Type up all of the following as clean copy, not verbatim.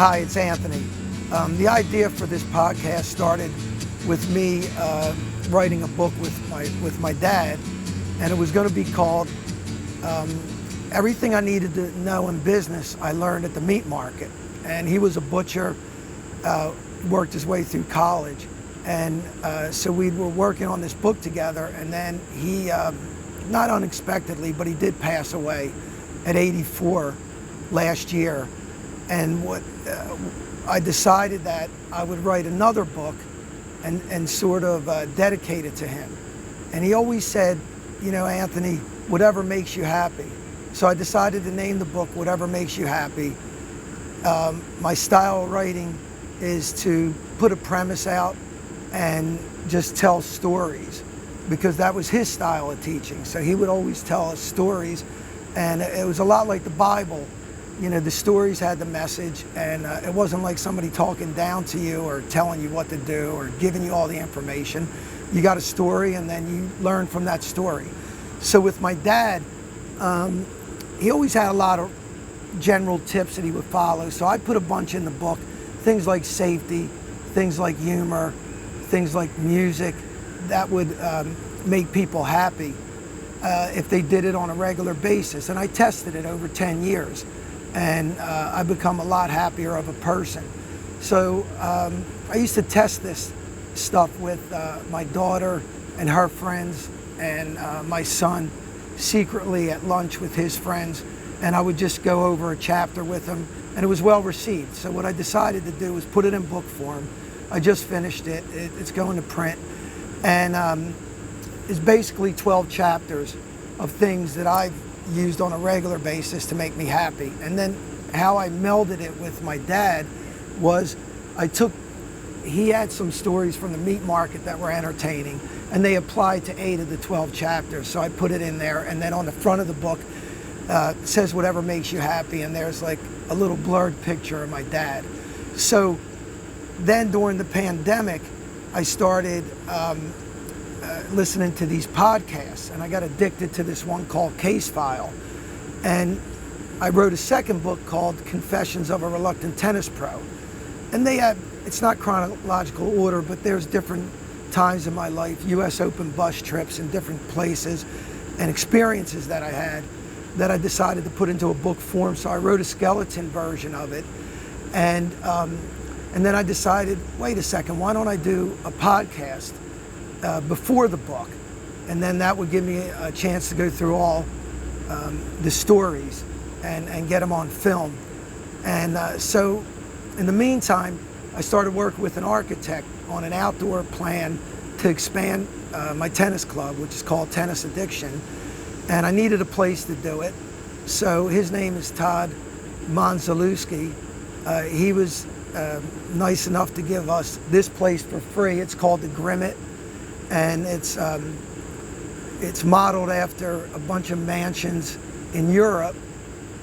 Hi, it's Anthony. The idea for this podcast started with me writing a book with my dad, and it was going to be called Everything I Needed to Know in Business I Learned at the Meat Market. And he was a butcher, worked his way through college, and so we were working on this book together, and then he, not unexpectedly, but he did pass away at 84 last year. And I decided that I would write another book and sort of dedicate it to him. And he always said, you know, Anthony, whatever makes you happy. So I decided to name the book Whatever Makes You Happy. My style of writing is to put a premise out and just tell stories, because that was his style of teaching. So he would always tell us stories, and it was a lot like the Bible. You know, the stories had the message, and it wasn't like somebody talking down to you or telling you what to do or giving you all the information. You got a story, and then you learn from that story. So with my dad, he always had a lot of general tips that he would follow. So I put a bunch in the book, things like safety, things like humor, things like music that would make people happy if they did it on a regular basis. And I tested it over 10 years. And I've become a lot happier of a person. So I used to test this stuff with my daughter and her friends and my son secretly at lunch with his friends, and I would just go over a chapter with them, and it was well received. So what I decided to do was put it in book form. I just finished it. It's going to print, and it's basically 12 chapters of things that I've used on a regular basis to make me happy. And then how I melded it with my dad was he had some stories from the meat market that were entertaining, and they applied to 8 of the 12 chapters. So I put it in there, and then on the front of the book it says Whatever Makes You Happy, and there's like a little blurred picture of my dad. So then during the pandemic, I started listening to these podcasts, and I got addicted to this one called Case File. And I wrote a second book called Confessions of a Reluctant Tennis Pro. And it's not chronological order, but there's different times in my life, US Open bus trips in different places and experiences that I had that I decided to put into a book form. So I wrote a skeleton version of it. And then I decided, wait a second, why don't I do a podcast before the book, and then that would give me a chance to go through all the stories and get them on film. And so in the meantime, I started working with an architect on an outdoor plan to expand my tennis club, which is called Tennis Addiction, and I needed a place to do it. So his name is Todd Monzalewski. He was nice enough to give us this place for free. It's called the Grimmett. And it's modeled after a bunch of mansions in Europe.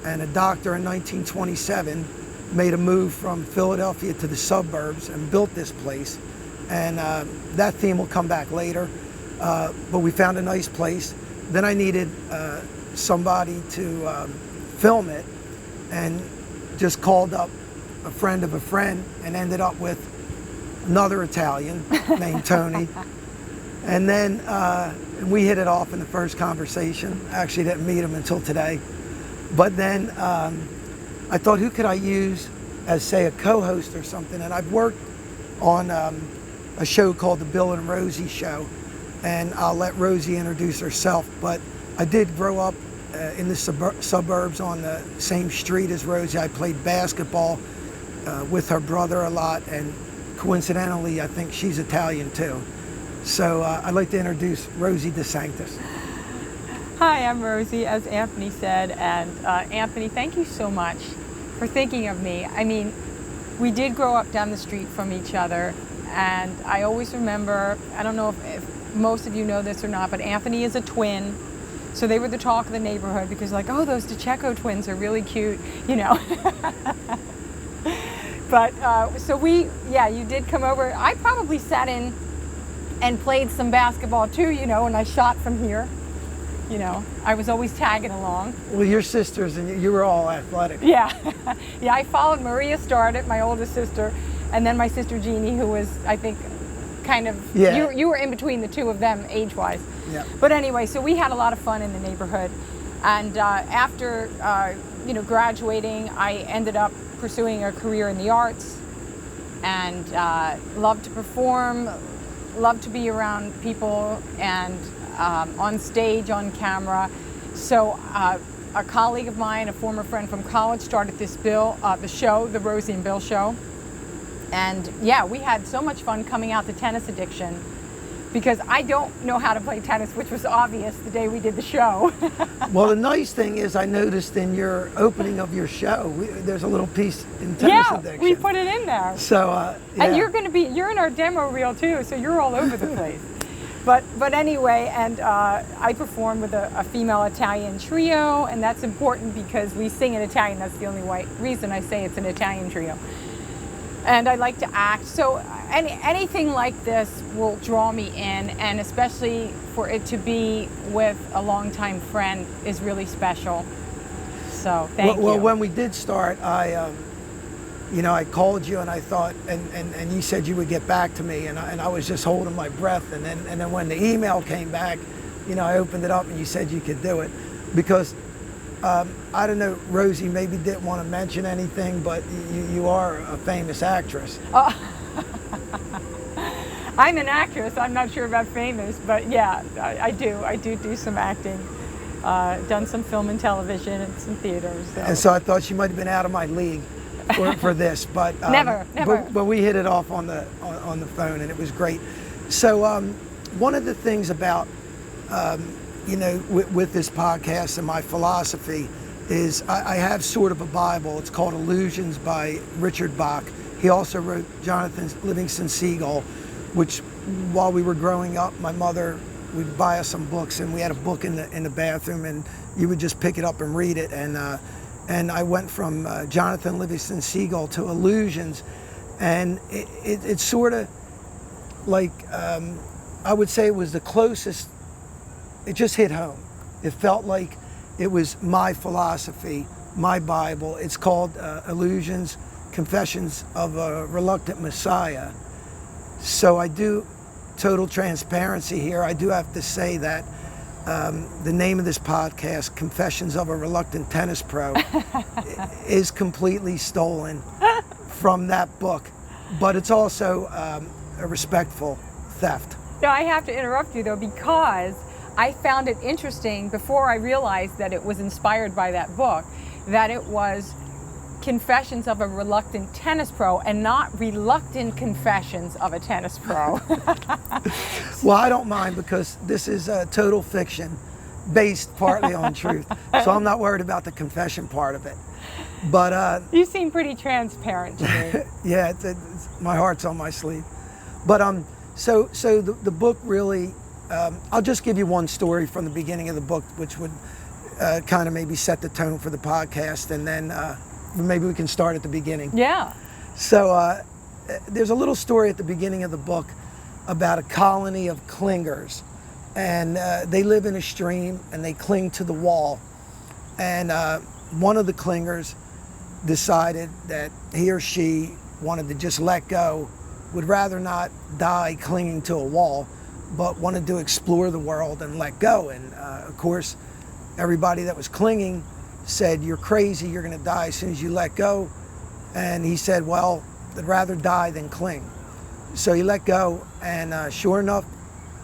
And a doctor in 1927 made a move from Philadelphia to the suburbs and built this place. And that theme will come back later. But we found a nice place. Then I needed somebody to film it, and just called up a friend of a friend and ended up with another Italian named Tony. And then we hit it off in the first conversation. I actually didn't meet him until today. But then I thought, who could I use as, say, a co-host or something? And I've worked on a show called The Bill and Rosie Show, and I'll let Rosie introduce herself. But I did grow up in the suburbs on the same street as Rosie. I played basketball with her brother a lot, and coincidentally, I think she's Italian too. So I'd like to introduce Rosie DeSanctis. Hi, I'm Rosie, as Anthony said, and Anthony, thank you so much for thinking of me. I mean, we did grow up down the street from each other, and I always remember, I don't know if most of you know this or not, but Anthony is a twin. So they were the talk of the neighborhood because, like, oh, those DeCecco twins are really cute, you know. But so you did come over. I probably sat in and played some basketball too, you know, and I shot from here. You know, I was always tagging along. Well, your sisters and you were all athletic. Yeah, yeah. I followed Maria started, my oldest sister, and then my sister Jeannie, who was, I think, kind of. Yeah. You were in between the two of them age-wise. Yeah. But anyway, so we had a lot of fun in the neighborhood, and after graduating, I ended up pursuing a career in the arts, and loved to perform, loved to be around people, and on stage, on camera. So a colleague of mine, a former friend from college, started this the show, the Rosie and Bill Show. And yeah, we had so much fun coming out to Tennis Addiction, because I don't know how to play tennis, which was obvious the day we did the show. Well, the nice thing is I noticed in your opening of your show, there's a little piece in Tennis Yeah, Addiction. we put it in there. So, yeah. And you're in our demo reel too, so you're all over the place. But anyway, and I performed with a female Italian trio, and that's important because we sing in Italian. That's the only reason I say it's an Italian trio. And I like to act, so anything like this will draw me in, and especially for it to be with a longtime friend is really special. So thank you. Well, when we did start, I called you and I thought, and you said you would get back to me, and I was just holding my breath, and then when the email came back, I opened it up and you said you could do it, because I don't know, Rosie maybe didn't want to mention anything, but you are a famous actress. I'm an actress. I'm not sure about famous, but yeah, I do some acting. Done some film and television and some theaters. So. And so I thought you might have been out of my league for this, but never. But we hit it off on the phone, and it was great. So one of the things about with this podcast and my philosophy is I have sort of a Bible. It's called Illusions by Richard Bach. He also wrote Jonathan Livingston Seagull, which while we were growing up, my mother would buy us some books, and we had a book in the bathroom, and you would just pick it up and read it. And I went from Jonathan Livingston Seagull to Illusions, and it's sort of like, I would say it was the closest. It just hit home. It felt like it was my philosophy, my Bible. It's called Illusions, Confessions of a Reluctant Messiah. So I do, total transparency here, I do have to say that the name of this podcast, Confessions of a Reluctant Tennis Pro, is completely stolen from that book. But it's also a respectful theft. No, I have to interrupt you though, because I found it interesting before I realized that it was inspired by that book, that it was Confessions of a Reluctant Tennis Pro and not Reluctant Confessions of a Tennis Pro. Well, I don't mind, because this is total fiction based partly on truth. So I'm not worried about the confession part of it. But you seem pretty transparent to me. yeah, it's my heart's on my sleeve. But so the book really, I'll just give you one story from the beginning of the book, which would kind of maybe set the tone for the podcast, and then maybe we can start at the beginning. Yeah. So there's a little story at the beginning of the book about a colony of clingers, and they live in a stream and they cling to the wall. And one of the clingers decided that he or she wanted to just let go, would rather not die clinging to a wall, but wanted to explore the world and let go. And of course, everybody that was clinging said, "You're crazy, you're gonna die as soon as you let go." And he said, "Well, I'd rather die than cling." So he let go, and sure enough,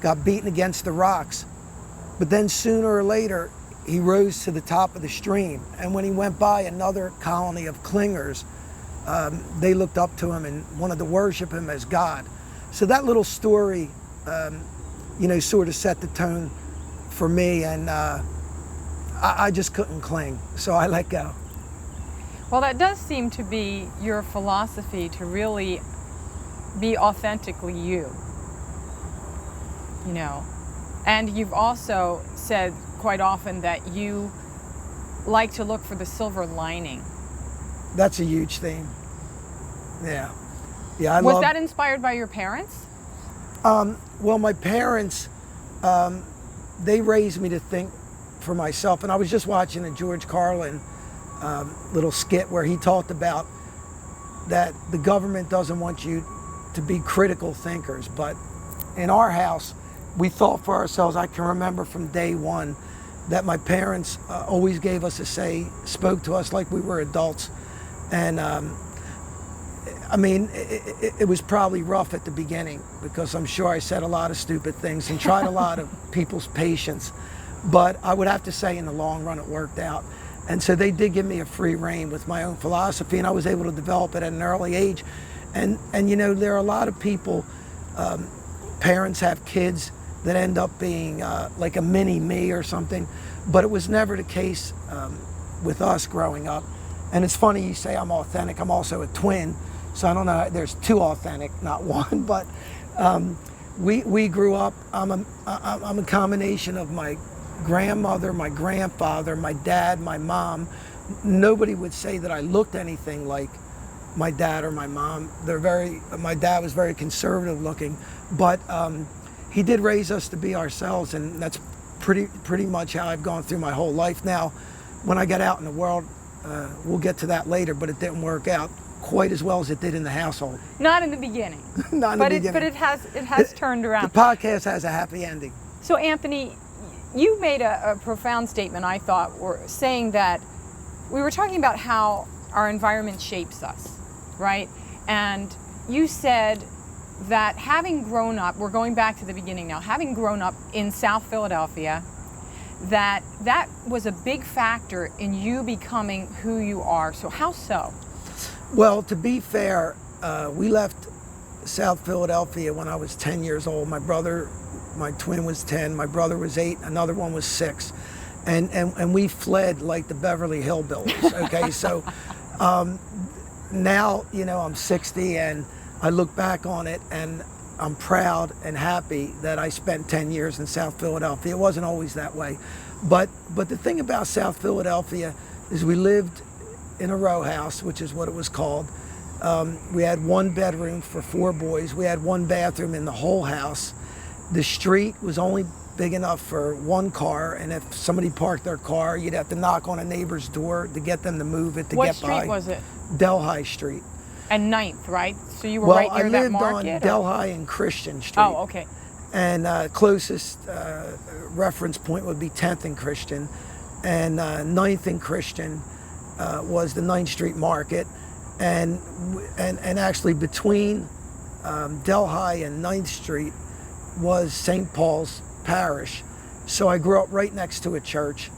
got beaten against the rocks. But then sooner or later, he rose to the top of the stream. And when he went by another colony of clingers, they looked up to him and wanted to worship him as God. So that little story, sort of set the tone for me, and I just couldn't cling, so I let go. Well, that does seem to be your philosophy, to really be authentically you. And you've also said quite often that you like to look for the silver lining. That's a huge theme. Yeah. Yeah. Was that inspired by your parents? Well, my parents, they raised me to think for myself. And I was just watching a George Carlin little skit where he talked about that the government doesn't want you to be critical thinkers, but in our house, we thought for ourselves. I can remember from day one that my parents always gave us a say, spoke to us like we were adults. And I mean, it was probably rough at the beginning because I'm sure I said a lot of stupid things and tried a lot of people's patience. But I would have to say in the long run, it worked out. And so they did give me a free rein with my own philosophy, and I was able to develop it at an early age. And you know, there are a lot of people, parents have kids that end up being like a mini me or something, but it was never the case with us growing up. And it's funny you say I'm authentic. I'm also a twin, so I don't know, there's two authentic, not one, but we grew up, I'm a combination of my grandmother, my grandfather, my dad, my mom. Nobody would say that I looked anything like my dad or my mom. My dad was very conservative looking, but he did raise us to be ourselves, and that's pretty much how I've gone through my whole life. Now, when I got out in the world, we'll get to that later, but it didn't work out quite as well as it did in the household. Not in the beginning. Not in the beginning. But it has turned around. The podcast has a happy ending. So Anthony, you made a profound statement, I thought, saying that we were talking about how our environment shapes us, right? And you said that having grown up, we're going back to the beginning now, having grown up in South Philadelphia, that was a big factor in you becoming who you are. So how so? Well, to be fair, we left South Philadelphia when I was 10 years old. My twin was 10, my brother was 8, another one was 6. And we fled like the Beverly Hillbillies, okay? So now, you know, I'm 60 and I look back on it and I'm proud and happy that I spent 10 years in South Philadelphia. It wasn't always that way. But the thing about South Philadelphia is we lived in a row house, which is what it was called. We had one bedroom for 4 boys. We had one bathroom in the whole house. The street was only big enough for one car, and if somebody parked their car, you'd have to knock on a neighbor's door to get them to move it to What get by. street was it? Delhi Street. And 9th, right? So you were right near that market? Well, I lived on Delhi and Christian Street. Oh, okay. And closest reference point would be 10th and Christian. And 9th and Christian was the 9th Street Market. And actually between Delhi and 9th Street was St. Paul's Parish. So I grew up right next to a church.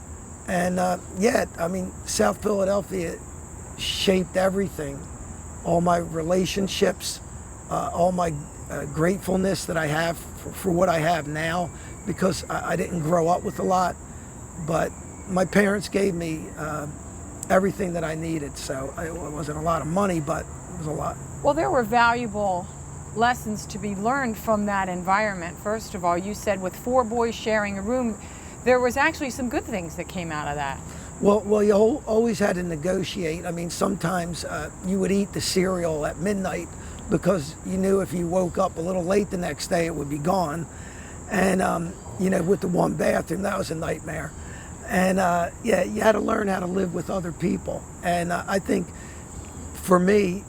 And yeah, I mean, South Philadelphia shaped everything. All my relationships, all my gratefulness that I have for what I have now, because I didn't grow up with a lot, but my parents gave me everything that I needed. So it wasn't a lot of money, but it was a lot. Well, there were valuable lessons to be learned from that environment. First of all, you said with 4 boys sharing a room, there was actually some good things that came out of that. Well, you always had to negotiate. I mean, sometimes you would eat the cereal at midnight because you knew if you woke up a little late the next day, it would be gone. And, you know, with the one bathroom, that was a nightmare. And, yeah, you had to learn how to live with other people. And I think for me,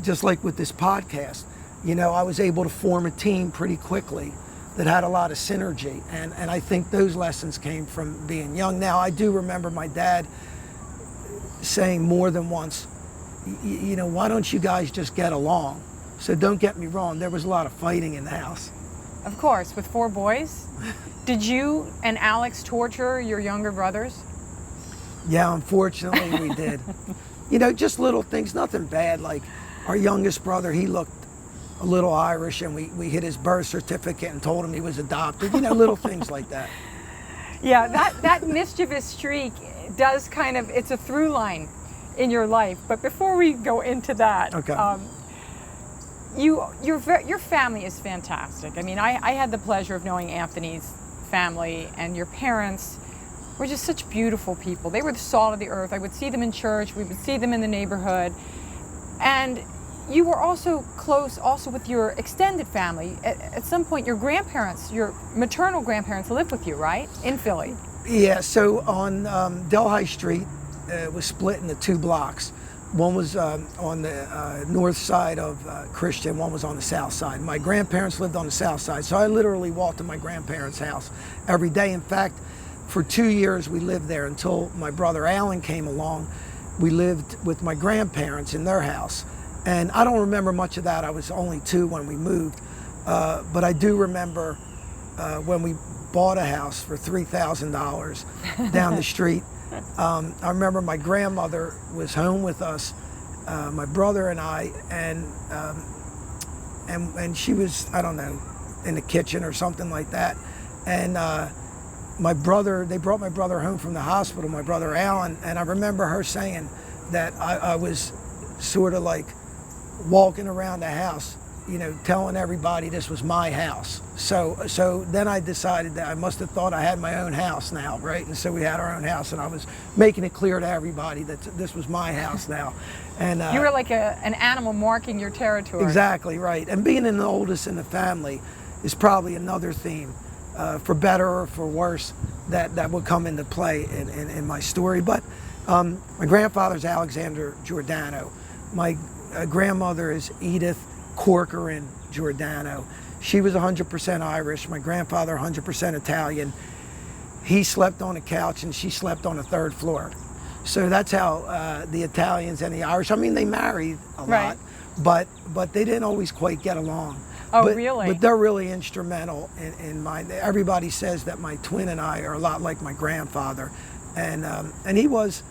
just like with this podcast, you know, I was able to form a team pretty quickly that had a lot of synergy. And I think those lessons came from being young. Now, I do remember my dad saying more than once, you know, why don't you guys just get along? So don't get me wrong, there was a lot of fighting in the house. Of course, with 4 boys. Did you and Alex torture your younger brothers? Yeah, unfortunately we did. You know, just little things, nothing bad. Like our youngest brother, he looked a little Irish, and we hid his birth certificate and told him he was adopted. You know, little things like that. Yeah, that mischievous streak does kind of, it's a through line in your life. But before we go into that, okay. Your family is fantastic. I mean, I had the pleasure of knowing Anthony's family, and your parents were just such beautiful people. They were the salt of the earth. I would see them in church. We would see them in the neighborhood. And you were also close also with your extended family. At some point, your grandparents, your maternal grandparents lived with you, right? In Philly. Yeah, so on Delhi Street, it was split into two blocks. One was on the north side of Christian, one was on the south side. My grandparents lived on the south side, so I literally walked to my grandparents' house every day. In fact, for 2 years we lived there until my brother Alan came along. We lived with my grandparents in their house. And I don't remember much of that. I was only 2 when we moved. But I do remember when we bought a house for $3,000 down the street. I remember my grandmother was home with us, my brother and I, and she was, I don't know, in the kitchen or something like that. And they brought my brother home from the hospital, my brother Alan, and I remember her saying that I was sort of like walking around the house, you know, telling everybody this was my house. So then I decided that I must have thought I had my own house now, right? And so we had our own house, and I was making it clear to everybody that this was my house now. And you were like an animal marking your territory. Exactly right. And being the oldest in the family is probably another theme, for better or for worse, that would come into play in my story. But my grandfather's Alexander Giordano. My grandmother is Edith Corcoran Giordano. She was 100% Irish. My grandfather 100% Italian. He slept on a couch and she slept on the 3rd floor. So that's how the Italians and the Irish, I mean, they married a lot, but they didn't always quite get along. Oh, really? But they're really instrumental in my, everybody says that my twin and I are a lot like my grandfather. And he was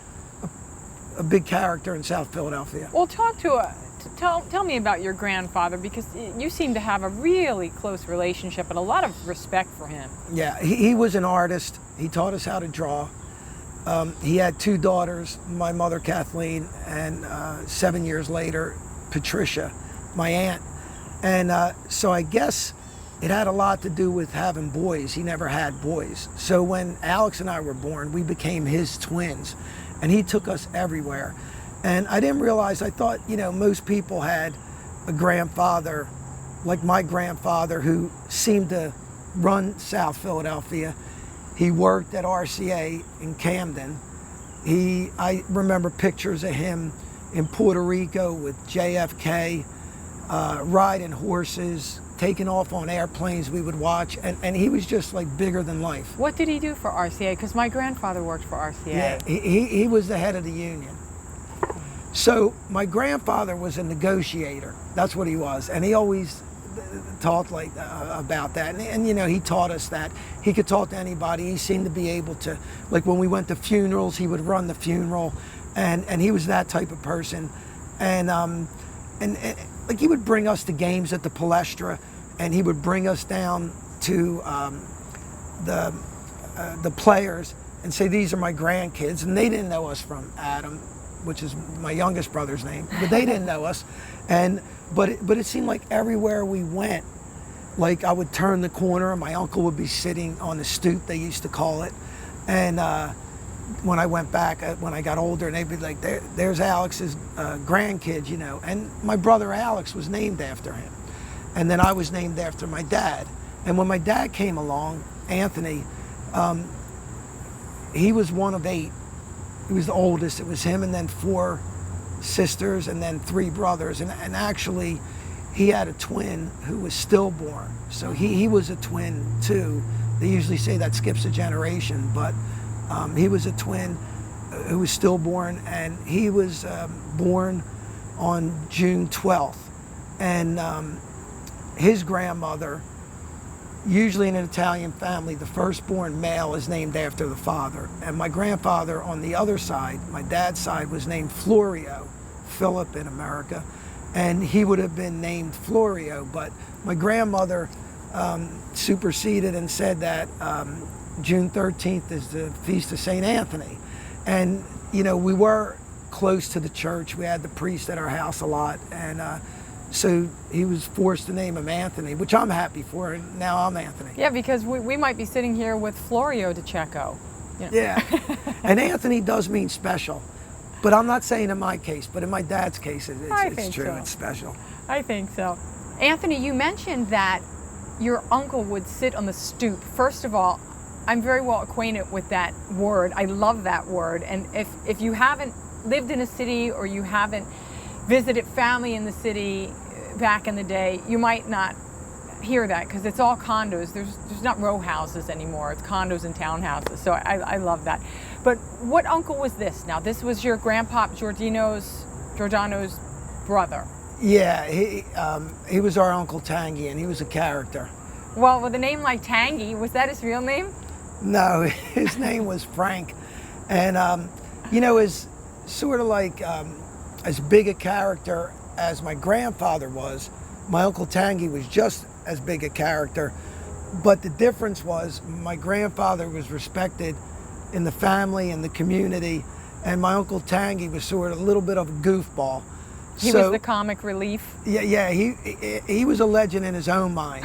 a big character in South Philadelphia. Well, tell me about your grandfather, because you seem to have a really close relationship and a lot of respect for him. Yeah, he was an artist. He taught us how to draw. He had 2 daughters, my mother Kathleen, and 7 years later, Patricia, my aunt. And so I guess it had a lot to do with having boys. He never had boys. So when Alex and I were born, we became his twins, and he took us everywhere. And I didn't realize, I thought, you know, most people had a grandfather like my grandfather who seemed to run South Philadelphia. He worked at RCA in Camden. I remember pictures of him in Puerto Rico with JFK, riding horses, taking off on airplanes we would watch, and he was just like bigger than life. What did he do for RCA? Because my grandfather worked for RCA. Yeah, he was the head of the union. So my grandfather was a negotiator. That's what he was, and he always talked like about that. And you know, he taught us that he could talk to anybody. He seemed to be able to, like when we went to funerals, he would run the funeral, and he was that type of person. And like he would bring us to games at the Palestra, and he would bring us down to the players and say, these are my grandkids, and they didn't know us from Adam, which is my youngest brother's name, but they didn't know us. But it seemed like everywhere we went, like I would turn the corner and my uncle would be sitting on the stoop, they used to call it. And when I went back, when I got older, and they'd be like, there's Alex's grandkids, you know. And my brother Alex was named after him. And then I was named after my dad. And when my dad came along, Anthony, he was one of 8. He was the oldest. It was him and then 4 sisters and then 3 brothers. And actually, he had a twin who was stillborn. So he was a twin too. They usually say that skips a generation, but he was a twin who was stillborn, and he was born on June 12th. And his grandmother, usually in an Italian family, the firstborn male is named after the father. And my grandfather on the other side, my dad's side, was named Florio, Philip in America, and he would have been named Florio. But my grandmother superseded and said that June 13th is the feast of St. Anthony. And, you know, we were close to the church. We had the priest at our house a lot. And so he was forced to name him Anthony, which I'm happy for, and now I'm Anthony. Yeah, because we might be sitting here with Florio DeCecco. You know. Yeah, and Anthony does mean special, but I'm not saying in my case, but in my dad's case, it's true, so. It's special. I think so. Anthony, you mentioned that your uncle would sit on the stoop. First of all, I'm very well acquainted with that word. I love that word. And if you haven't lived in a city or you haven't visited family in the city back in the day, you might not hear that because it's all condos. There's not row houses anymore. It's condos and townhouses. So I love that. But what uncle was this? Now, this was your grandpa Giordano's brother. Yeah, he was our Uncle Tangy, and he was a character. Well, with a name like Tangy, was that his real name? No, his name was Frank. And, as sort of like as big a character as my grandfather was, my Uncle Tangy was just as big a character. But the difference was my grandfather was respected in the family and the community, and my Uncle Tangy was sort of a little bit of a goofball. He was the comic relief. Yeah, he was a legend in his own mind.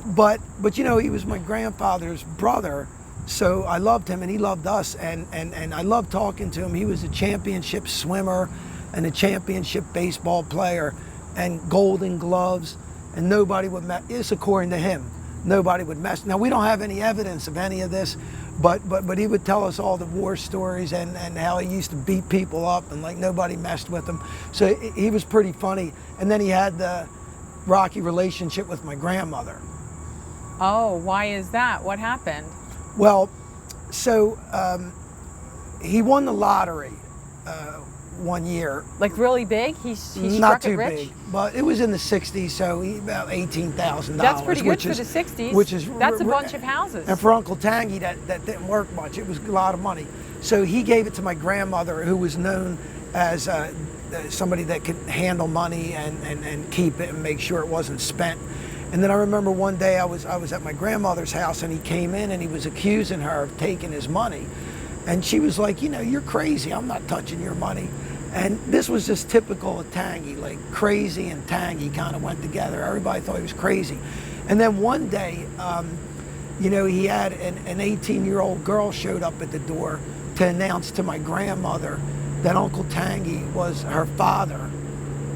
but he was my grandfather's brother, so I loved him and he loved us, and I loved talking to him. He was a championship swimmer and a championship baseball player and Golden Gloves, and nobody would mess. This according to him, nobody would mess. Now we don't have any evidence of any of this, but he would tell us all the war stories and how he used to beat people up and like nobody messed with him. So he was pretty funny. And then he had the rocky relationship with my grandmother. Oh, why is that? What happened? Well, so he won the lottery one year. Like really big? He Not struck it too rich? big, but it was in the 60s, so he about $18,000. That's pretty good which for is, the 60s. Which is That's a bunch of houses. And for Uncle Tangy, that didn't work much. It was a lot of money. So he gave it to my grandmother, who was known as somebody that could handle money and keep it and make sure it wasn't spent. And then I remember one day I was at my grandmother's house, and he came in and he was accusing her of taking his money. And she was like, you're crazy. I'm not touching your money. And this was just typical of Tangy, like crazy and Tangy kind of went together. Everybody thought he was crazy. And then one day, he had an 18-year-old girl showed up at the door to announce to my grandmother that Uncle Tangy was her father.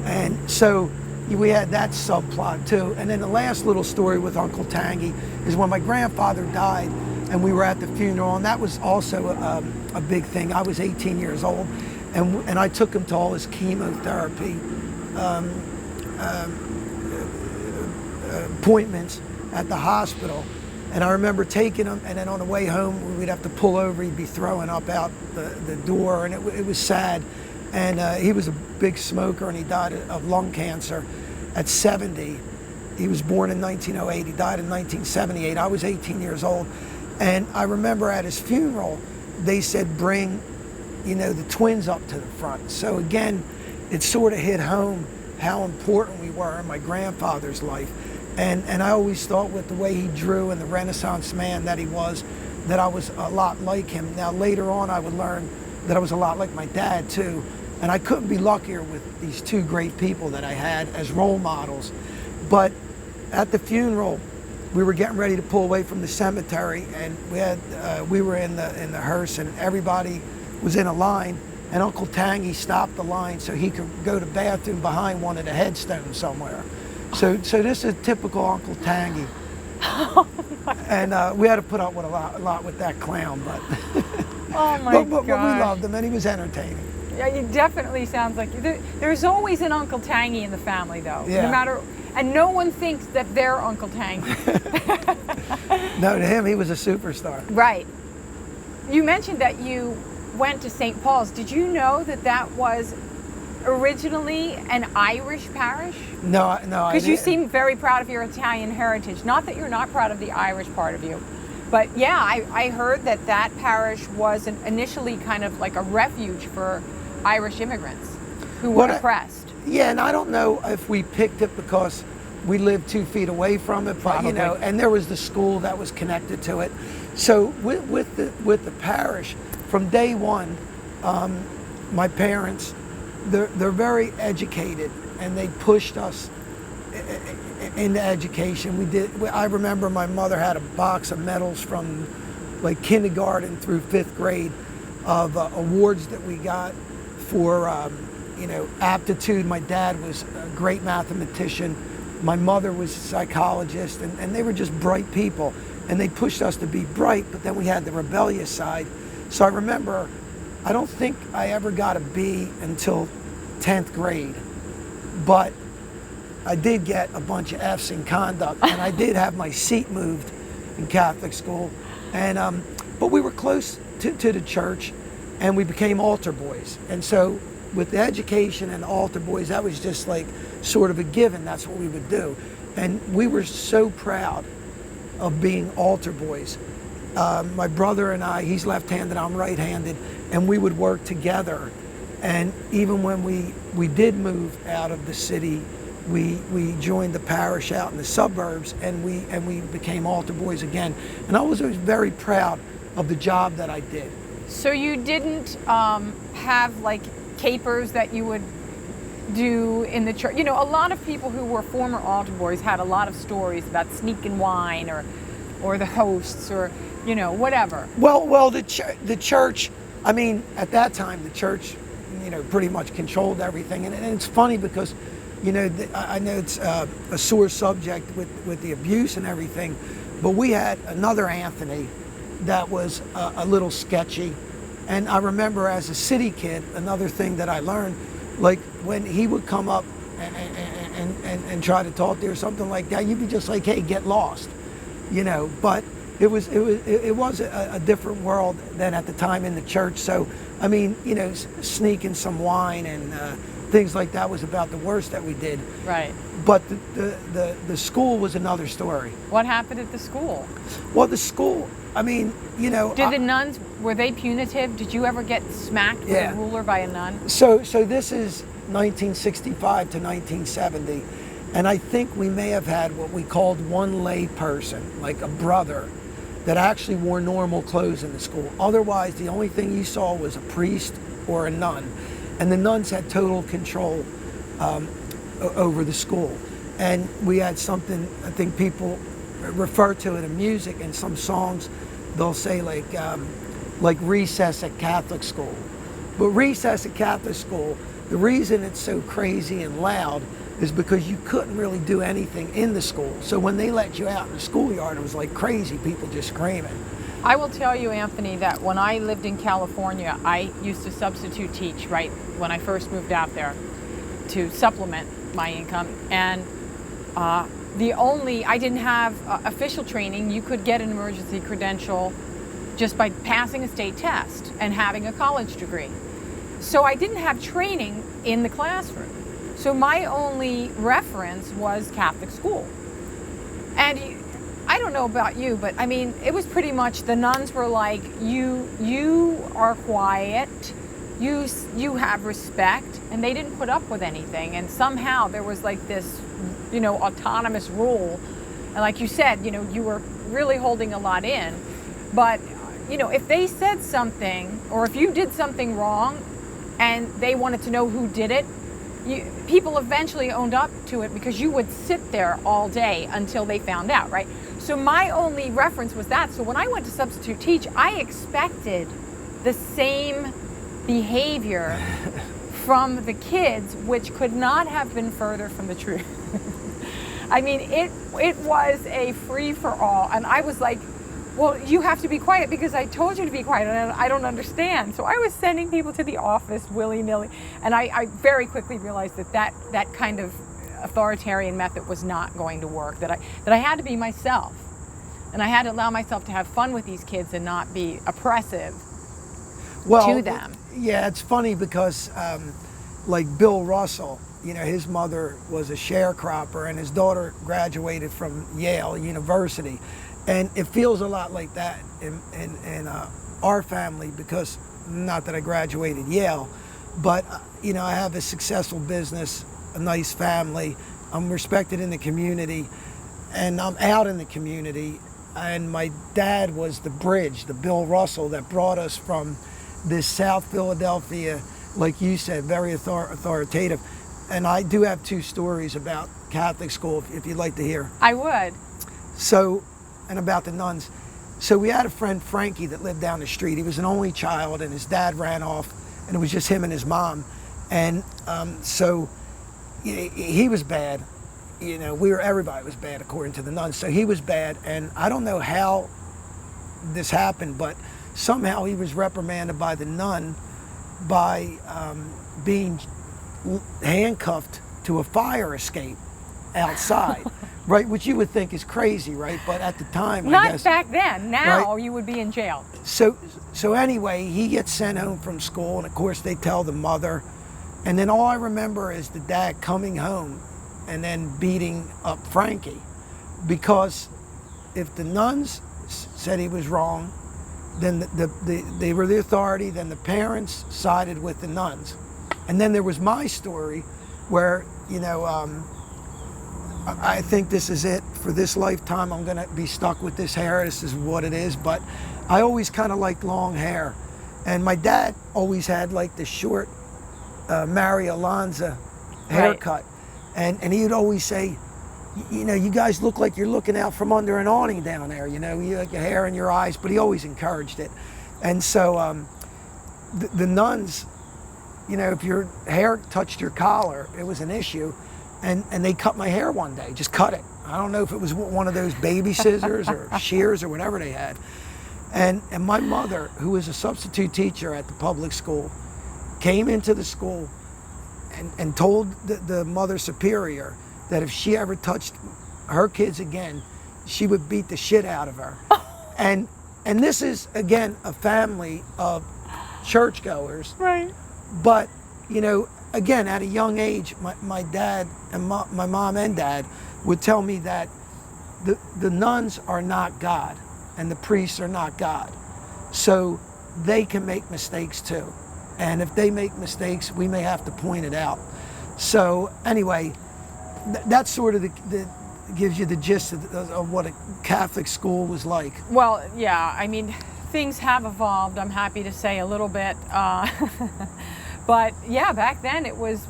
And so we had that subplot too. And then the last little story with Uncle Tangy is when my grandfather died and we were at the funeral, and that was also a big thing. I was 18 years old. And I took him to all his chemotherapy appointments at the hospital. And I remember taking him, and then on the way home, we'd have to pull over. He'd be throwing up out the door, and it was sad. And he was a big smoker, and he died of lung cancer at 70. He was born in 1908. He died in 1978. I was 18 years old. And I remember at his funeral, they said, bring the twins up to the front. So again, it sort of hit home how important we were in my grandfather's life. And I always thought with the way he drew and the Renaissance man that he was, that I was a lot like him. Now later on I would learn that I was a lot like my dad too. And I couldn't be luckier with these two great people that I had as role models. But at the funeral, we were getting ready to pull away from the cemetery, and we were in the hearse, and everybody was in a line, and Uncle Tangy stopped the line so he could go to the bathroom behind one of the headstones somewhere. So this is typical Uncle Tangy. And we had to put up with a lot with that clown, but oh my but we loved him, and he was entertaining. Yeah, it definitely sounds like there's always an Uncle Tangy in the family, though. Yeah. No matter, and no one thinks that they're Uncle Tangy. No, to him, he was a superstar. Right. You mentioned that you went to St. Paul's. Did you know that was originally an Irish parish? No. Because you seem very proud of your Italian heritage. Not that you're not proud of the Irish part of you. But yeah, I heard that parish was initially kind of like a refuge for Irish immigrants who were oppressed. Yeah, and I don't know if we picked it because we lived 2 feet away from it, but Probably. and there was the school that was connected to it. So with the parish, from day one, my parents, they're very educated, and they pushed us into education. I remember my mother had a box of medals from like kindergarten through 5th grade of awards that we got for aptitude. My dad was a great mathematician. My mother was a psychologist, and they were just bright people. and they pushed us to be bright, but then we had the rebellious side. So I remember, I don't think I ever got a B until 10th grade, but I did get a bunch of F's in conduct, and I did have my seat moved in Catholic school. And but we were close to the church, and we became altar boys. And so with the education and the altar boys, that was just like sort of a given. That's what we would do. And we were so proud of being altar boys. My brother and I, he's left-handed, I'm right-handed, and we would work together. And even when we did move out of the city, we joined the parish out in the suburbs, and we became altar boys again. And I was always very proud of the job that I did. So you didn't have like capers that you would do in the church? You know, a lot of people who were former altar boys had a lot of stories about sneaking wine or the hosts or, you know, whatever. Well, the church, I mean, at that time, the church, you know, pretty much controlled everything. And it's funny because, you know, I know it's a sore subject with the abuse and everything, but we had another Anthony that was a little sketchy. And I remember as a city kid, another thing that I learned, like when he would come up and try to talk to you or something like that, you'd be just like, hey, get lost, you know. But it was a different world than at the time in the church. So, I mean, you know, sneaking some wine and things like that was about the worst that we did. Right. But the school was another story. What happened at the school? Well, the school, I mean, you know. Did the nuns, were they punitive? Did you ever get smacked with a ruler by a nun? So this is 1965 to 1970, and I think we may have had what we called one lay person, like a brother, that actually wore normal clothes in the school. Otherwise, the only thing you saw was a priest or a nun, and the nuns had total control over the school. And we had something, I think people refer to it in music, and some songs they'll say like recess at Catholic school. But recess at Catholic school, the reason it's so crazy and loud is because you couldn't really do anything in the school. So when they let you out in the schoolyard, it was like crazy, people just screaming. I will tell you, Anthony, that when I lived in California, I used to substitute teach, right, when I first moved out there to supplement my income. And I didn't have official training. You could get an emergency credential just by passing a state test and having a college degree. So I didn't have training in the classroom. So my only reference was Catholic school. And I don't know about you, but I mean, it was pretty much the nuns were like, you are quiet, you have respect, and they didn't put up with anything. And somehow there was like this, you know, autonomous rule. And like you said, you know, you were really holding a lot in. But, you know, if they said something, or if you did something wrong and they wanted to know who did it, people eventually owned up to it because you would sit there all day until they found out, right? So my only reference was that. So when I went to substitute teach, I expected the same behavior from the kids, which could not have been further from the truth. I mean, it was a free-for-all, and I was like, well, you have to be quiet because I told you to be quiet, and I don't understand. So I was sending people to the office willy-nilly, and I very quickly realized that kind of authoritarian method was not going to work, that I had to be myself, and I had to allow myself to have fun with these kids and not be oppressive to them. Yeah, it's funny because like Bill Russell, you know, his mother was a sharecropper and his daughter graduated from Yale University. And it feels a lot like that in our family because, not that I graduated Yale, but, you know, I have a successful business, a nice family, I'm respected in the community, and I'm out in the community. And my dad was the bridge, the Bill Russell that brought us from this South Philadelphia, like you said, very authoritative. And I do have two stories about Catholic school, if you'd like to hear. I would. So, and about the nuns. So we had a friend, Frankie, that lived down the street. He was an only child, and his dad ran off, and it was just him and his mom. And so he was bad. you know, everybody was bad according to the nuns. So he was bad, and I don't know how this happened, but somehow he was reprimanded by the nun by being handcuffed to a fire escape outside, right? Which you would think is crazy, right? But at the time, I Not guess, back then. Now right? you would be in jail. So anyway, he gets sent home from school, and of course they tell the mother, and then all I remember is the dad coming home and then beating up Frankie, because if the nuns said he was wrong, then they were the authority, then the parents sided with the nuns. And then there was my story where, you know, I think this is it for this lifetime. I'm going to be stuck with this hair. This is what it is. But I always kind of liked long hair. And my dad always had like the short Mary Alonza haircut. Right. And he would always say, you know, you guys look like you're looking out from under an awning down there. You know, you like your hair in your eyes. But he always encouraged it. And so the nuns, you know, if your hair touched your collar, it was an issue. And they cut my hair one day, just cut it. I don't know if it was one of those baby scissors or shears or whatever they had. And my mother, who was a substitute teacher at the public school, came into the school and told the mother superior that if she ever touched her kids again, she would beat the shit out of her. And this is, again, a family of churchgoers. Right. But, you know, again, at a young age, my dad and my mom and dad would tell me that the nuns are not God and the priests are not God. So they can make mistakes too. And if they make mistakes, we may have to point it out. So anyway, that's sort of gives you the gist of what a Catholic school was like. Well, yeah, I mean, things have evolved, I'm happy to say, a little bit. But yeah, back then it was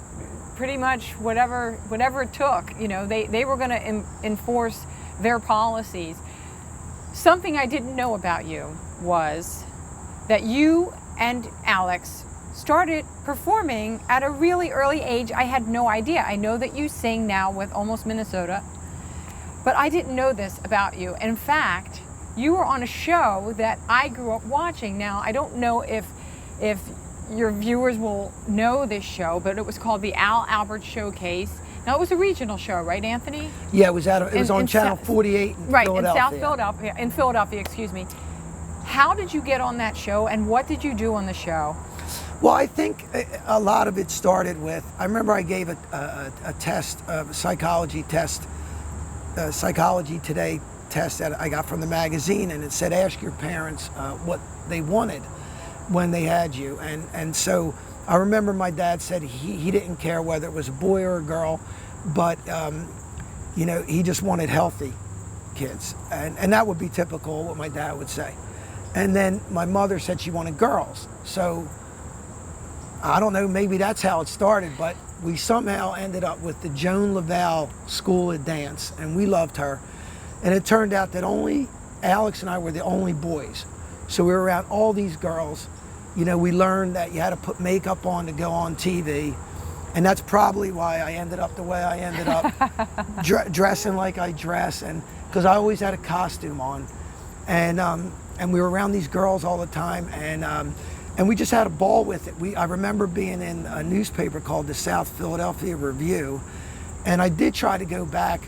pretty much whatever it took. You know, they were going to enforce their policies. Something I didn't know about you was that you and Alex started performing at a really early age. I had no idea. I know that you sing now with Almost Minnesota, but I didn't know this about you. In fact, you were on a show that I grew up watching. Now, I don't know if your viewers will know this show, but it was called the Al Albert Showcase. Now, it was a regional show, right, Anthony? Yeah, it was on Channel 48 in right, Philadelphia. In South Philadelphia, excuse me. How did you get on that show, and what did you do on the show? Well, I think a lot of it started with, I remember I gave a test, a Psychology Today test that I got from the magazine, and it said, ask your parents what they wanted when they had you. And so I remember my dad said he didn't care whether it was a boy or a girl, but you know, he just wanted healthy kids. And that would be typical what my dad would say. And then my mother said she wanted girls. So I don't know, maybe that's how it started, but we somehow ended up with the Joan Laval School of Dance, and we loved her. And it turned out that only Alex and I were the only boys. So we were around all these girls. You know, we learned that you had to put makeup on to go on TV. And that's probably why I ended up the way I ended up, dressing like I dress, and because I always had a costume on. And we were around these girls all the time, and we just had a ball with it. I remember being in a newspaper called the South Philadelphia Review, and I did try to go back,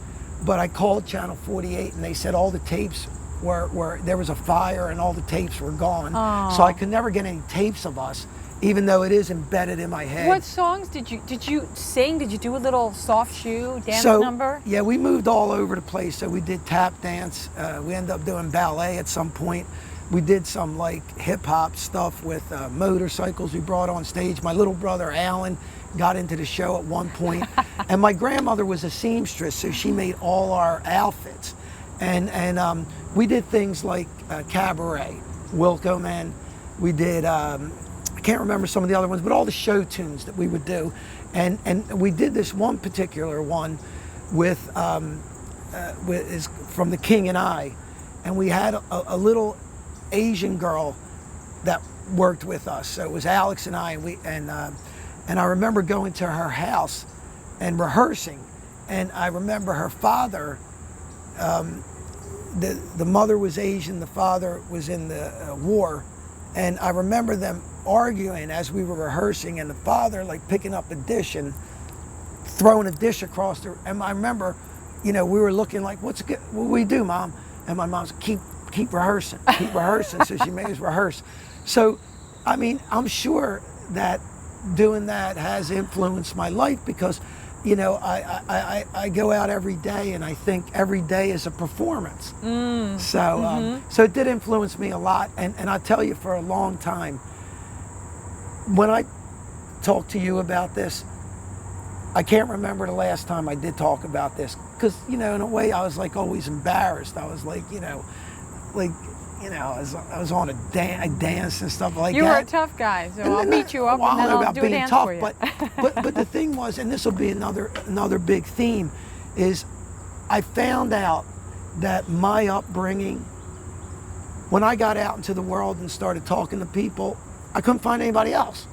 but I called Channel 48, and they said all the tapes were there was a fire and all the tapes were gone. Aww. So I could never get any tapes of us, even though it is embedded in my head. What songs did you sing? Did you do a little soft shoe dance number? Yeah, we moved all over the place. So we did tap dance. We ended up doing ballet at some point. We did some like hip hop stuff with motorcycles we brought on stage. My little brother Alan got into the show at one point. And my grandmother was a seamstress, so she made all our outfits. And we did things like cabaret, Wilco Man. We did, I can't remember some of the other ones, but all the show tunes that we would do. And we did this one particular one with is from The King and I. And we had a little Asian girl that worked with us. So it was Alex and I, and I remember going to her house and rehearsing. And I remember her father, the mother was Asian, the father was in the war. And I remember them arguing as we were rehearsing, and the father like picking up a dish and throwing a dish across the, and I remember, we were looking like, what we do, Mom? And my mom's keep rehearsing, keep rehearsing. So she made us rehearse. So, I mean, I'm sure that doing that has influenced my life because, I go out every day and I think every day is a performance. So it did influence me a lot. And I tell you, for a long time, when I talk to you about this, I can't remember the last time I did talk about this because, in a way I was like always embarrassed. I was like, I was on a dance and stuff like that. You were a tough guy, so I'll meet you up and then I'll do a dance for you. But the thing was, and this will be another big theme, is I found out that my upbringing, when I got out into the world and started talking to people, I couldn't find anybody else.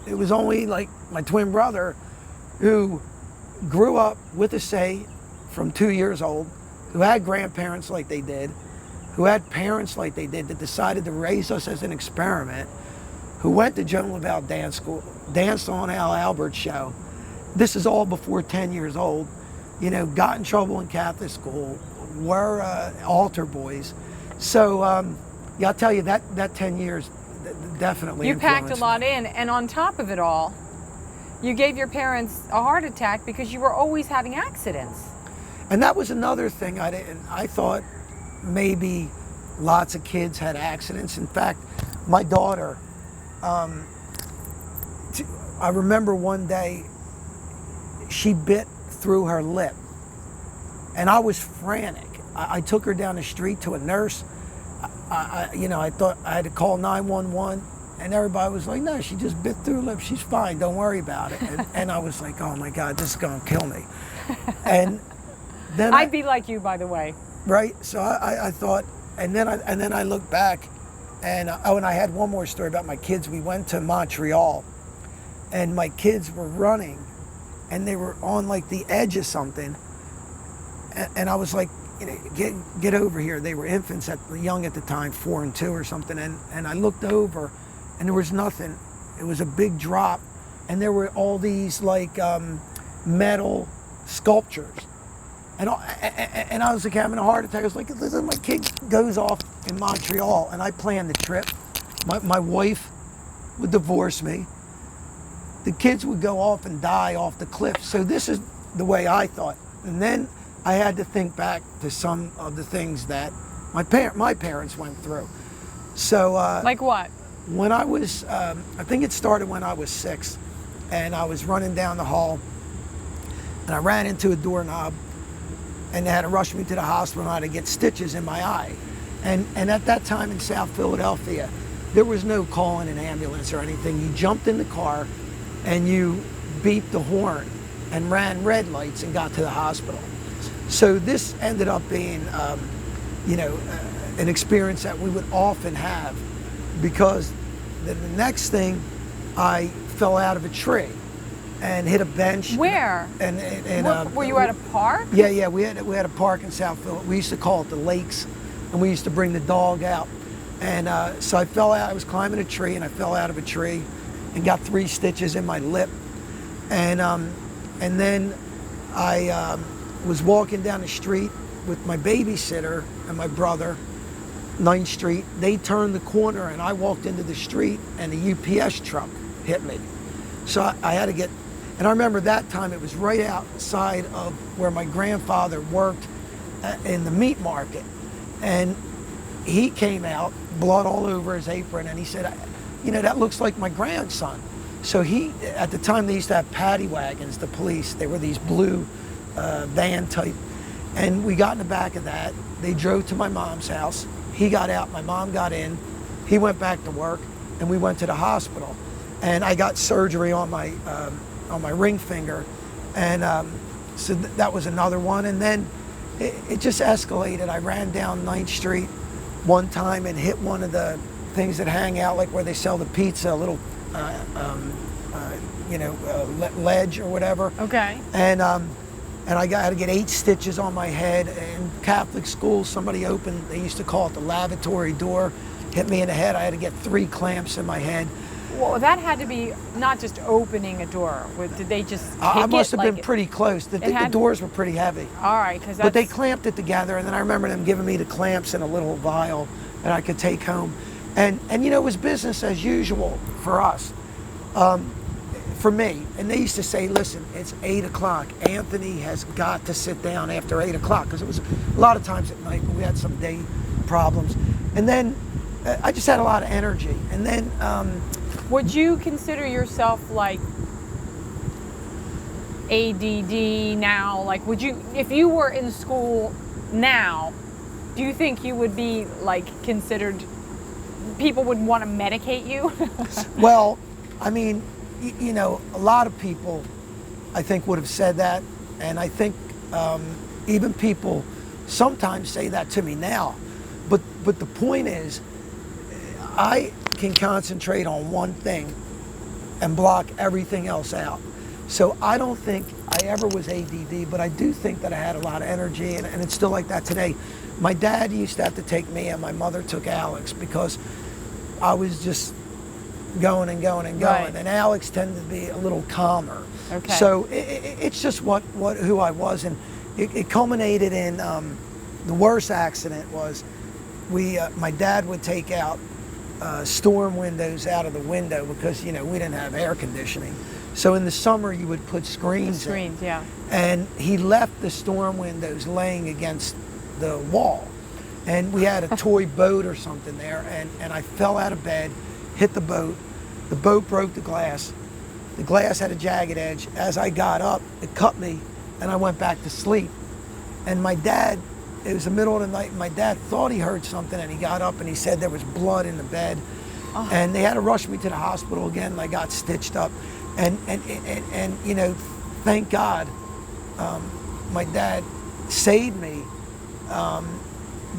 It was only like my twin brother who grew up with a say from 2 years old, who had grandparents like they did, who had parents like they did that decided to raise us as an experiment, who went to Joan Lavelle Dance School, danced on Al Albert's show. This is all before 10 years old, got in trouble in Catholic school, were altar boys. So, I'll tell you, that 10 years definitely You packed a influenced lot me. in, and on top of it all, you gave your parents a heart attack because you were always having accidents. And that was another thing I thought maybe lots of kids had accidents. In fact, my daughter, I remember one day she bit through her lip and I was frantic. I took her down the street to a nurse. I thought I had to call 911 and everybody was like, no, she just bit through her lip. She's fine. Don't worry about it. And I was like, oh my God, this is going to kill me. And then I'd be like you, by the way. Right. So I thought, and then I looked back, and and I had one more story about my kids. We went to Montreal, and my kids were running, and they were on like the edge of something, and I was like, get over here. They were infants, young at the time, 4 and 2 or something, and I looked over, and there was nothing. It was a big drop, and there were all these like metal sculptures. And I was like having a heart attack. I was like, listen, my kid goes off in Montreal, and I planned the trip. My wife would divorce me. The kids would go off and die off the cliff. So this is the way I thought. And then I had to think back to some of the things that my parents went through. So Like what? when I was, I think it started when I was 6, and I was running down the hall, and I ran into a doorknob, and they had to rush me to the hospital, and I had to get stitches in my eye. And at that time in South Philadelphia, there was no calling an ambulance or anything. You jumped in the car and you beeped the horn and ran red lights and got to the hospital. So this ended up being, an experience that we would often have, because the next thing, I fell out of a tree and hit a bench. Where? Were you at a park? Yeah. We had a park in South Philly. We used to call it the Lakes, and we used to bring the dog out. And so I fell out. I was climbing a tree, and I fell out of a tree, and got 3 stitches in my lip. And then I was walking down the street with my babysitter and my brother, 9th Street. They turned the corner, and I walked into the street, and a UPS truck hit me. So I had to get. And I remember that time it was right outside of where my grandfather worked in the meat market. And he came out, blood all over his apron, and he said, that looks like my grandson. So at the time they used to have paddy wagons, the police. They were these blue van type. And we got in the back of that. They drove to my mom's house. He got out, my mom got in. He went back to work, and we went to the hospital. And I got surgery on my ring finger, and so that was another one. And then it just escalated. I ran down 9th Street one time and hit one of the things that hang out, like where they sell the pizza, a little ledge or whatever. Okay. And and had to get 8 stitches on my head. In Catholic school, somebody opened, they used to call it the lavatory door, hit me in the head. I had to get 3 clamps in my head. Well, that had to be not just opening a door. Did they just kick I must it have been like pretty close. The doors were pretty heavy. All right, because But they clamped it together, and then I remember them giving me the clamps in a little vial that I could take home. And you know, it was business as usual for us, for me. And they used to say, listen, it's 8 o'clock. Anthony has got to sit down after 8 o'clock, because it was a lot of times at night when we had some day problems. And then I just had a lot of energy. And then would you consider yourself like ADD now? Like, would you, if you were in school now, do you think you would be like considered, people would want to medicate you? Well, I mean, you know, a lot of people, I think, would have said that. And I think even people sometimes say that to me now. But the point is, I can concentrate on one thing and block everything else out. So I don't think I ever was ADD, but I do think that I had a lot of energy, and it's still like that today. My dad used to have to take me, and my mother took Alex, because I was just going and going and going. Right. And Alex tended to be a little calmer. Okay. So it's just who I was, and it culminated in the worst accident was my dad would take out storm windows out of the window, because you know we didn't have air conditioning. So in the summer you would put screens in. Yeah. And he left the storm windows laying against the wall. And we had a toy boat or something there, and I fell out of bed, hit the boat broke the glass had a jagged edge. As I got up, it cut me, and I went back to sleep. And my dad, it was the middle of the night, my dad thought he heard something, and he got up and he said there was blood in the bed. Oh. And they had to rush me to the hospital again, and I got stitched up. And you know, thank God my dad saved me,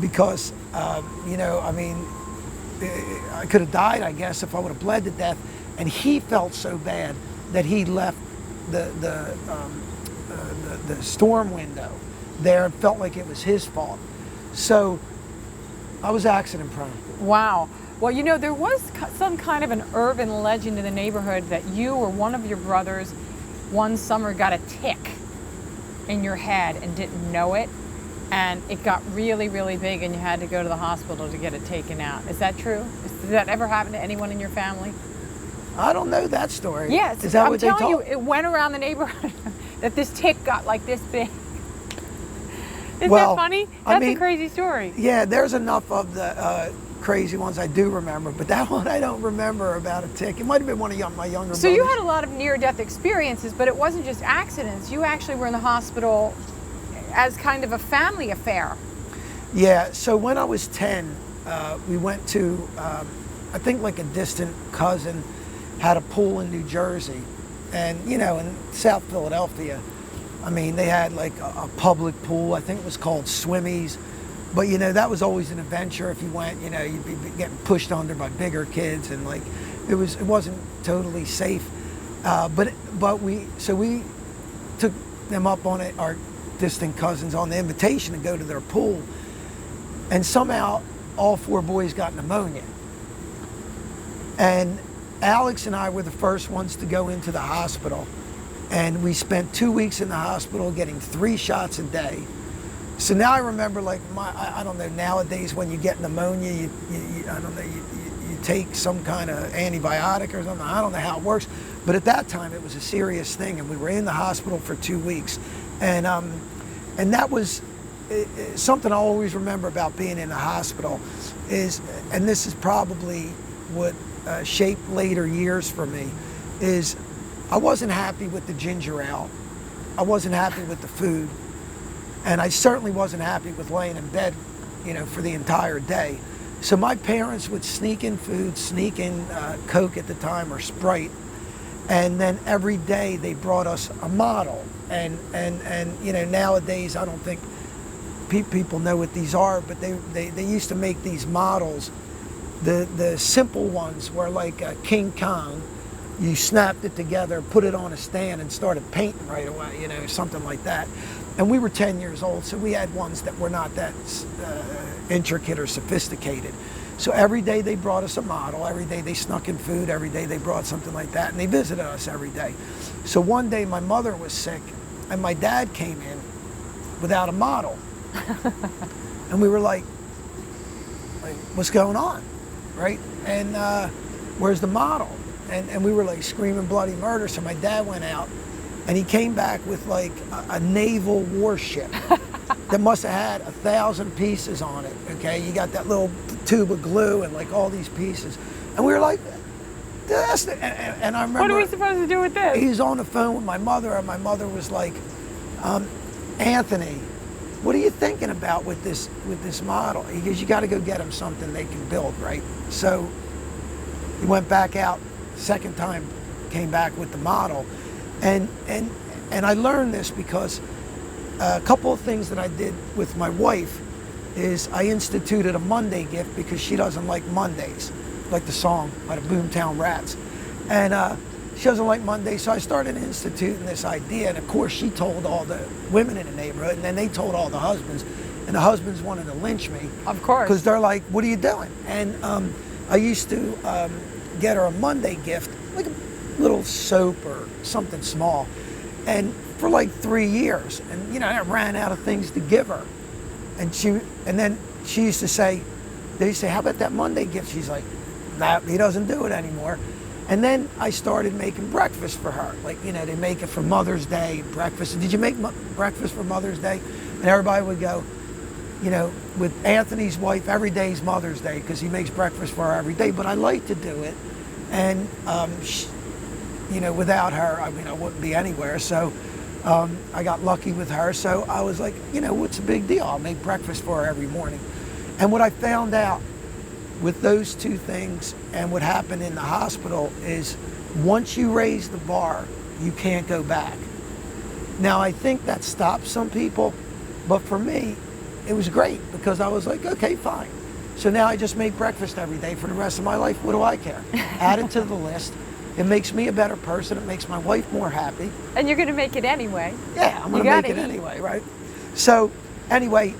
because you know, I mean, I could have died, I guess, if I would have bled to death. And he felt so bad that he left the storm window there and felt like it was his fault. So I was accident prone. Wow. Well, you know, there was some kind of an urban legend in the neighborhood that you or one of your brothers one summer got a tick in your head and didn't know it, and it got really, really big, and you had to go to the hospital to get it taken out. Is that true? Did that ever happen to anyone in your family? I don't know that story. Yes. Is that I'm what they telling told? You, it went around the neighborhood that this tick got like this big. Isn't Well, that funny? I That's mean, a crazy story. Yeah, there's enough of the crazy ones I do remember, but that one I don't remember about a tick. It might have been one of my younger So brothers. you had a lot of near-death experiences, but it wasn't just accidents. You actually were in the hospital as kind of a family affair. Yeah, so when I was 10, we went to, I think like a distant cousin had a pool in New Jersey. And, you know, in South Philadelphia, I mean, they had like a public pool. I think it was called Swimmies. But, you know, that was always an adventure. If you went, you know, you'd be getting pushed under by bigger kids. And, like, it wasn't totally safe. But we took them up on it, our distant cousins, on the invitation to go to their pool. And somehow all 4 boys got pneumonia. And Alex and I were the first ones to go into the hospital. And we spent 2 weeks in the hospital getting 3 shots a day. So now I remember, like, I don't know, nowadays when you get pneumonia, you take some kind of antibiotic or something. I don't know how it works. But at that time, it was a serious thing. And we were in the hospital for 2 weeks. And that was something I always remember about being in the hospital is, and this is probably what shaped later years for me, is I wasn't happy with the ginger ale. I wasn't happy with the food. And I certainly wasn't happy with laying in bed, you know, for the entire day. So my parents would sneak in food, sneak in Coke at the time, or Sprite. And then every day they brought us a model. And you know, nowadays I don't think people know what these are, but they used to make these models. The simple ones were like King Kong. You snapped it together, put it on a stand, and started painting right away, you know, something like that. And we were 10 years old, so we had ones that were not that intricate or sophisticated. So every day they brought us a model, every day they snuck in food, every day they brought something like that, and they visited us every day. So one day my mother was sick, and my dad came in without a model. And we were like, what's going on, right? And where's the model? And we were like screaming bloody murder. So my dad went out, and he came back with like a naval warship that must have had 1,000 pieces on it. Okay, you got that little tube of glue and like all these pieces, and we were like, that's the, and I remember. What are we supposed to do with this? He's on the phone with my mother, and my mother was like, Anthony, what are you thinking about with this model? He goes, you got to go get him something they can build, right? So he went back out, second time, came back with the model, and I learned this because a couple of things that I did with my wife is I instituted a Monday gift because she doesn't like Mondays, like the song by the Boomtown Rats, and she doesn't like Mondays, so I started instituting this idea, and of course she told all the women in the neighborhood, and then they told all the husbands, and the husbands wanted to lynch me. Of course. Because they're like, what are you doing? And I used to get her a Monday gift, like a little soap or something small, and for like 3 years, and you know, I ran out of things to give her, and then she used to say, they used to say, how about that Monday gift? She's like, nah, he doesn't do it anymore. And then I started making breakfast for her. Like, you know, they make it for Mother's Day, breakfast. Did you make breakfast for Mother's Day? And everybody would go, you know, with Anthony's wife, every day's Mother's Day because he makes breakfast for her every day. But I like to do it. And, you know, without her, I mean, I wouldn't be anywhere. So I got lucky with her. So I was like, you know, what's the big deal? I'll make breakfast for her every morning. And what I found out with those two things and what happened in the hospital is once you raise the bar, you can't go back. Now, I think that stops some people, but for me, it was great because I was like, okay, fine. So now I just make breakfast every day for the rest of my life. What do I care? Add it to the list. It makes me a better person. It makes my wife more happy. And you're going to make it anyway. Yeah, I'm going to make it anyway, right? So anyway,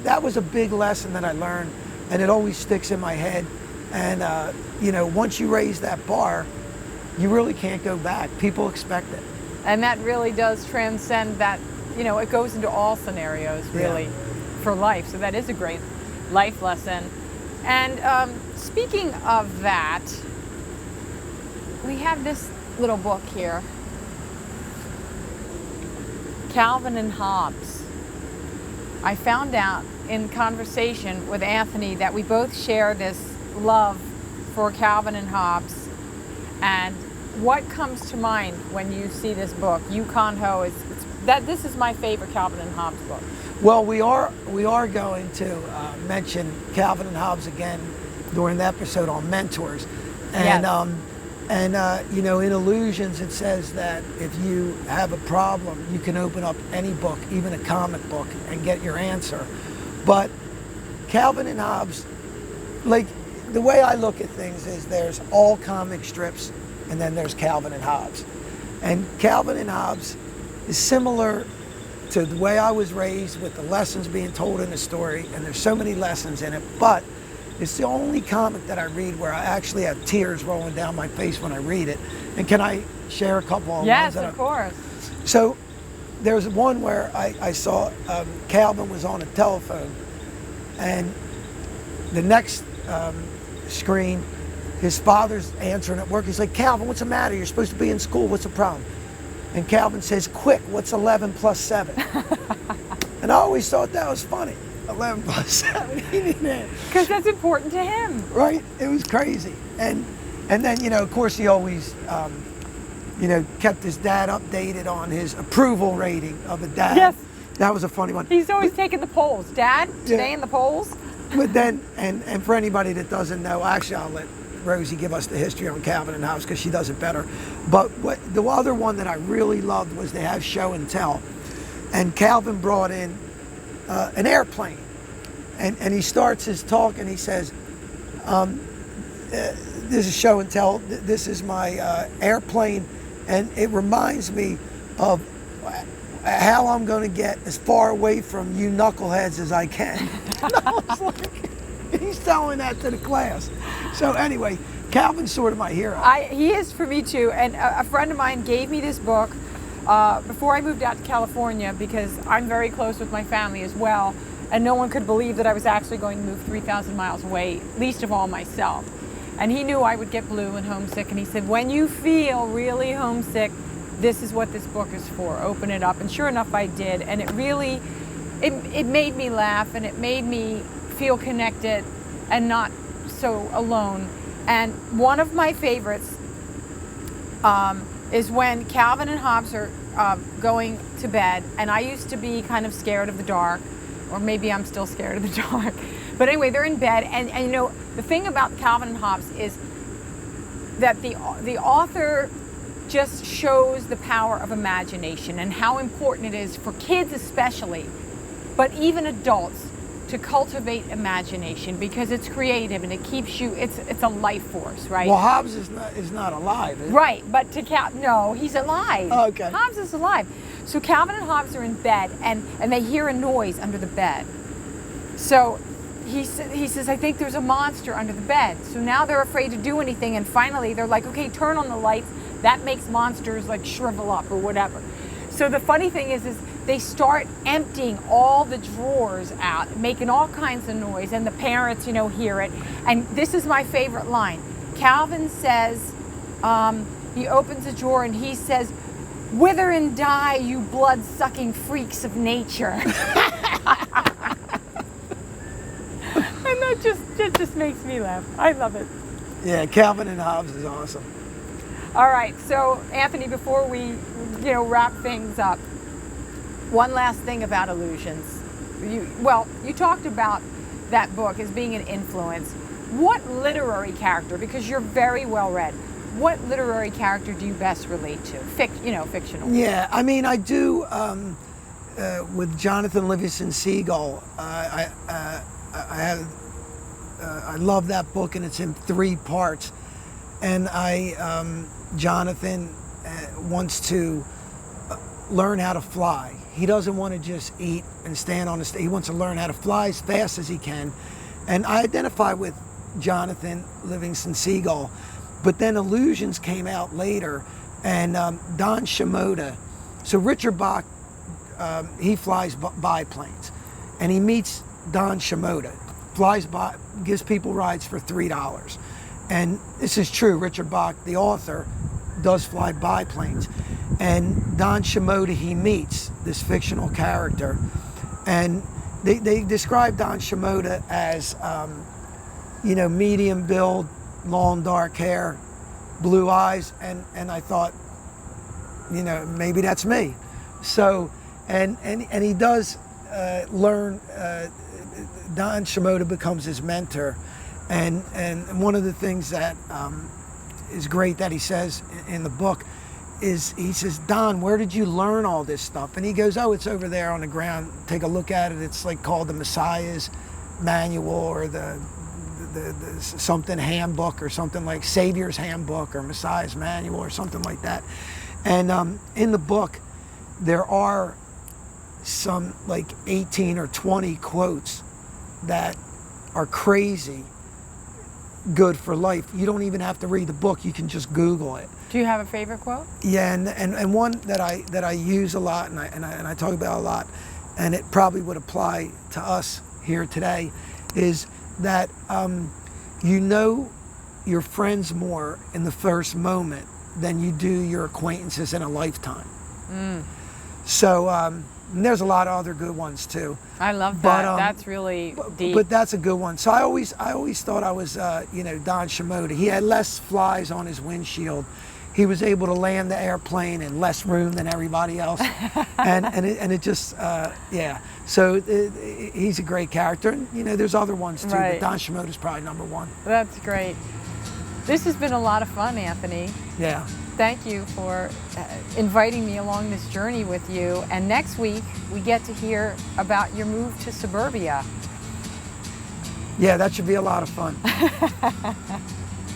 that was a big lesson that I learned, and it always sticks in my head. And, you know, once you raise that bar, you really can't go back. People expect it. And that really does transcend that, you know, it goes into all scenarios, really, for life. So that is a great life lesson. And speaking of that, we have this little book here, Calvin and Hobbes. I found out in conversation with Anthony that we both share this love for Calvin and Hobbes. And what comes to mind when you see this book? Yukon Ho, this is my favorite Calvin and Hobbes book. Well, we are going to mention Calvin and Hobbes again during the episode on mentors. And yes. You know, in Illusions, it says that if you have a problem, you can open up any book, even a comic book, and get your answer. But Calvin and Hobbes, like the way I look at things is there's all comic strips, and then there's Calvin and Hobbes. And Calvin and Hobbes is similar to the way I was raised with the lessons being told in the story, and there's so many lessons in it, but it's the only comic that I read where I actually have tears rolling down my face when I read it. And can I share a couple of yes, ones? Yes, of course. So there's one where I saw Calvin was on a telephone, and the next screen, his father's answering at work. He's like, Calvin, what's the matter? You're supposed to be in school. What's the problem? And Calvin says, quick, what's 11 plus 7? And I always thought that was funny. 11 plus 7. He didn't answer. Because that's important to him. Right? It was crazy. And then, you know, of course, he always, you know, kept his dad updated on his approval rating of a dad. Yes. That was a funny one. He's always taking the polls. Dad, today in the polls? But then, and for anybody that doesn't know, actually, I'll let Rosie give us the history on Calvin and Hobbes because she does it better. But the other one that I really loved was they have show and tell. And Calvin brought in an airplane. And he starts his talk and he says, this is show and tell. This is my airplane. And it reminds me of how I'm going to get as far away from you knuckleheads as I can. And I was like, he's telling that to the class. So anyway, Calvin's sort of my hero. He is for me too. And a friend of mine gave me this book before I moved out to California, because I'm very close with my family as well. And no one could believe that I was actually going to move 3,000 miles away, least of all myself. And he knew I would get blue and homesick. And he said, when you feel really homesick, this is what this book is for. Open it up. And sure enough, I did. And it really, it made me laugh, and it made me feel connected and not so alone. And one of my favorites is when Calvin and Hobbes are going to bed. And I used to be kind of scared of the dark, or maybe I'm still scared of the dark. But anyway, they're in bed. And you know, the thing about Calvin and Hobbes is that the author just shows the power of imagination and how important it is for kids especially, but even adults, to cultivate imagination, because it's creative and it keeps you, it's a life force, right? Well, Hobbes is not alive, is he? Right, but no, he's alive. Oh, okay. Hobbes is alive. So Calvin and Hobbes are in bed, and they hear a noise under the bed. So he says, I think there's a monster under the bed. So now they're afraid to do anything, and finally they're like, okay, turn on the lights. That makes monsters like shrivel up or whatever. So the funny thing is they start emptying all the drawers out, making all kinds of noise, and the parents, you know, hear it. And this is my favorite line. Calvin says, he opens a drawer and he says, "Wither and die, you blood-sucking freaks of nature." And that just makes me laugh. I love it. Yeah, Calvin and Hobbes is awesome. All right, so Anthony, before we, wrap things up, one last thing about illusions. You talked about that book as being an influence. What literary character, because you're very well read, what literary character do you best relate to? Fictional. Yeah, I mean, I do with Jonathan Livingston Seagull. I love that book, and it's in 3 parts. And Jonathan wants to learn how to fly. He doesn't want to just eat and stand on a stage. He wants to learn how to fly as fast as he can. And I identify with Jonathan Livingston Seagull. But then Illusions came out later, and Don Shimoda. So Richard Bach, he flies biplanes, and he meets Don Shimoda, flies by, gives people rides for $3. And this is true. Richard Bach, the author, does fly biplanes. And Don Shimoda, he meets this fictional character. And they describe Don Shimoda as, medium build, long dark hair, blue eyes. And I thought, maybe that's me. So, and he does learn, Don Shimoda becomes his mentor. And one of the things that is great that he says in the book is, he says, "Don, where did you learn all this stuff?" And he goes, "Oh, it's over there on the ground. Take a look at it. It's like called the Messiah's Manual, or the something handbook, or something like Savior's Handbook, or Messiah's Manual, or something like that." And in the book, there are some like 18 or 20 quotes that are crazy good for life. You don't even have to read the book. You can just Google it. Do you have a favorite quote? Yeah, and one that I use a lot, and I talk about a lot, and it probably would apply to us here today, is that you know your friends more in the first moment than you do your acquaintances in a lifetime. So and there's a lot of other good ones too. I love that. That's really deep. But that's a good one. So I always thought I was Don Shimoda. He had less flies on his windshield. He was able to land the airplane in less room than everybody else, and it just So he's a great character, and there's other ones too. Right. But Don Shimoda's probably number 1. That's great. This has been a lot of fun, Anthony. Yeah. Thank you for inviting me along this journey with you. And next week, we get to hear about your move to suburbia. Yeah, that should be a lot of fun.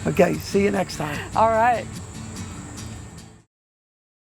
Okay, see you next time. All right.